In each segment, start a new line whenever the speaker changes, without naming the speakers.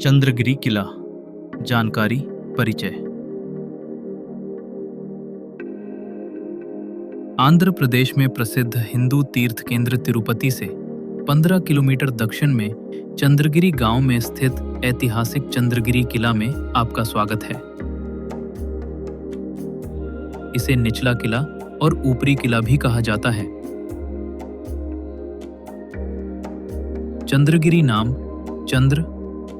चंद्रगिरी किला। जानकारी, परिचय। आंध्र प्रदेश में प्रसिद्ध हिंदू तीर्थ केंद्र तिरुपति से 15 किलोमीटर दक्षिण में चंद्रगिरी गांव में स्थित ऐतिहासिक चंद्रगिरी किला में आपका स्वागत है। इसे निचला किला और ऊपरी किला भी कहा जाता है। चंद्रगिरी नाम चंद्र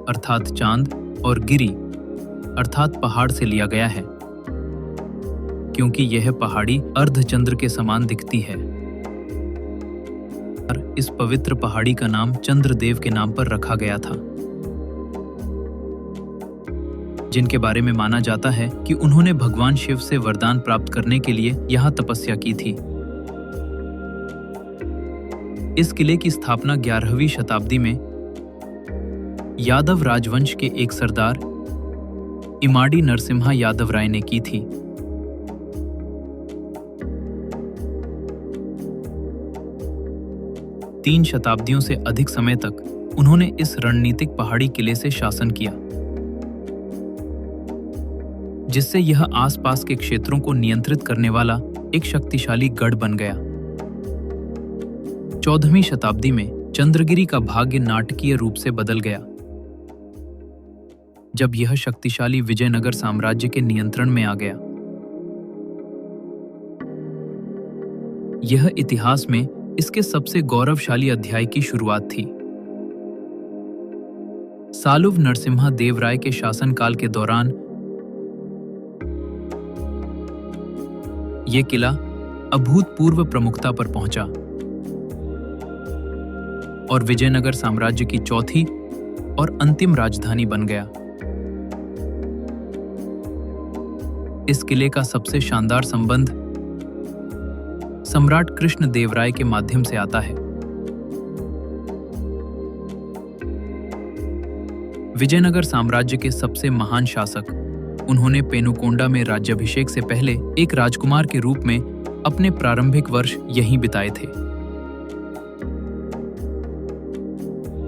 अर्थात चांद और गिरी अर्थात पहाड़ से लिया गया है, क्योंकि यह पहाड़ी अर्धचंद्र के समान दिखती है। इस पवित्र पहाड़ी का नाम चंद्रदेव के नाम पर रखा गया था, जिनके बारे में माना जाता है कि उन्होंने भगवान शिव से वरदान प्राप्त करने के लिए यहां तपस्या की थी। इस किले की स्थापना 11वीं शताब्दी में यादव राजवंश के एक सरदार इमाड़ी नरसिम्हा यादव राय ने की थी। तीन शताब्दियों से अधिक समय तक उन्होंने इस रणनीतिक पहाड़ी किले से शासन किया, जिससे यह आसपास के क्षेत्रों को नियंत्रित करने वाला एक शक्तिशाली गढ़ बन गया। 14वीं शताब्दी में चंद्रगिरी का भाग्य नाटकीय रूप से बदल गया, जब यह शक्तिशाली विजयनगर साम्राज्य के नियंत्रण में आ गया। यह इतिहास में इसके सबसे गौरवशाली अध्याय की शुरुआत थी। सालुव नरसिम्हा देव राय के शासनकाल के दौरान यह किला अभूतपूर्व प्रमुखता पर पहुंचा और विजयनगर साम्राज्य की चौथी और अंतिम राजधानी बन गया। इस किले का सबसे शानदार संबंध सम्राट कृष्ण देव राय के माध्यम से आता है। विजयनगर साम्राज्य के सबसे महान शासक, उन्होंने पेनुकोंडा में राज्याभिषेक से पहले एक राजकुमार के रूप में अपने प्रारंभिक वर्ष यहीं बिताए थे।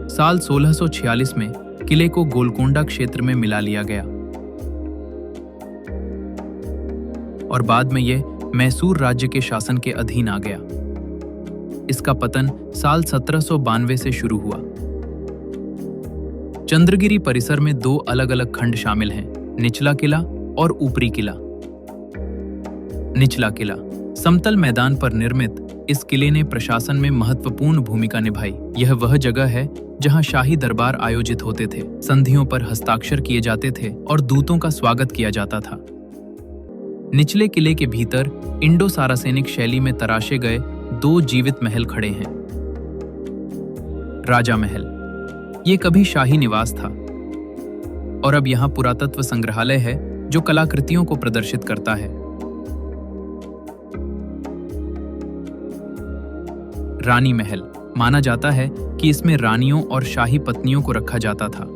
साल 1646 में किले को गोलकोंडा क्षेत्र में मिला लिया गया और बाद में यह मैसूर राज्य के शासन के अधीन आ गया। इसका पतन साल 1792 से शुरू हुआ। चंद्रगिरी परिसर में दो अलग अलग खंड शामिल हैं, निचला किला और ऊपरी किला। निचला किला समतल मैदान पर निर्मित इस किले ने प्रशासन में महत्वपूर्ण भूमिका निभाई। यह वह जगह है जहां शाही दरबार आयोजित होते थे, संधियों पर हस्ताक्षर किए जाते थे और दूतों का स्वागत किया जाता था। निचले किले के भीतर इंडो सारासेनिक शैली में तराशे गए दो जीवित महल खड़े हैं। राजा महल, ये कभी शाही निवास था और अब यहां पुरातत्व संग्रहालय है जो कलाकृतियों को प्रदर्शित करता है। रानी महल, माना जाता है कि इसमें रानियों और शाही पत्नियों को रखा जाता था।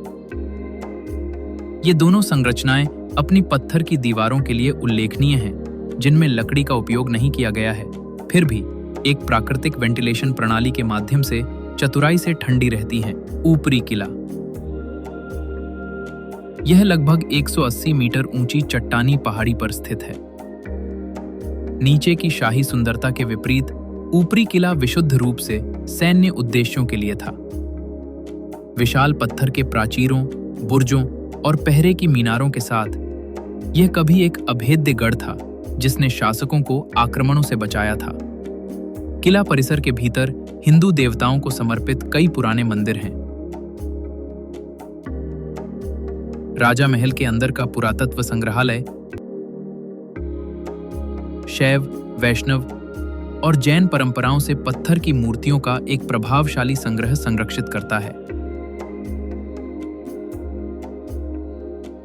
ये दोनों संरचनाएं अपनी पत्थर की दीवारों के लिए उल्लेखनीय हैं, जिनमें लकड़ी का उपयोग नहीं किया गया है, फिर भी एक प्राकृतिक वेंटिलेशन प्रणाली के माध्यम से चतुराई से ठंडी रहती हैं। ऊपरी किला, यह लगभग 180 मीटर ऊंची चट्टानी पहाड़ी पर स्थित है। नीचे की शाही सुंदरता के विपरीत ऊपरी किला विशुद्ध रूप से सैन्य उद्देश्यों के लिए था। विशाल पत्थर के प्राचीरों, बुर्जों और पहरे की मीनारों के साथ यह कभी एक अभेद्य गढ़ था, जिसने शासकों को आक्रमणों से बचाया था। किला परिसर के भीतर हिंदू देवताओं को समर्पित कई पुराने मंदिर हैं। राजा महल के अंदर का पुरातत्व संग्रहालय शैव, वैष्णव और जैन परंपराओं से पत्थर की मूर्तियों का एक प्रभावशाली संग्रह संरक्षित करता है।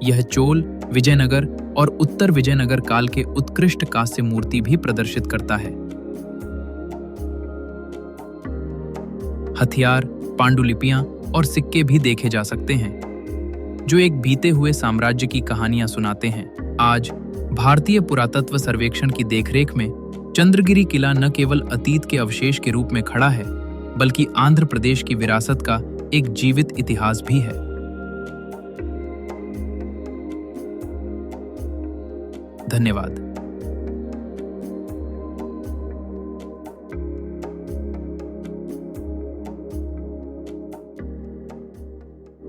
यह चोल, विजयनगर और उत्तर विजयनगर काल के उत्कृष्ट कांस्य मूर्ति भी प्रदर्शित करता है। हथियार, पांडुलिपियां और सिक्के भी देखे जा सकते हैं, जो एक बीते हुए साम्राज्य की कहानियां सुनाते हैं। आज भारतीय पुरातत्व सर्वेक्षण की देखरेख में चंद्रगिरी किला न केवल अतीत के अवशेष के रूप में खड़ा है, बल्कि आंध्र प्रदेश की विरासत का एक जीवित इतिहास भी है। धन्यवाद।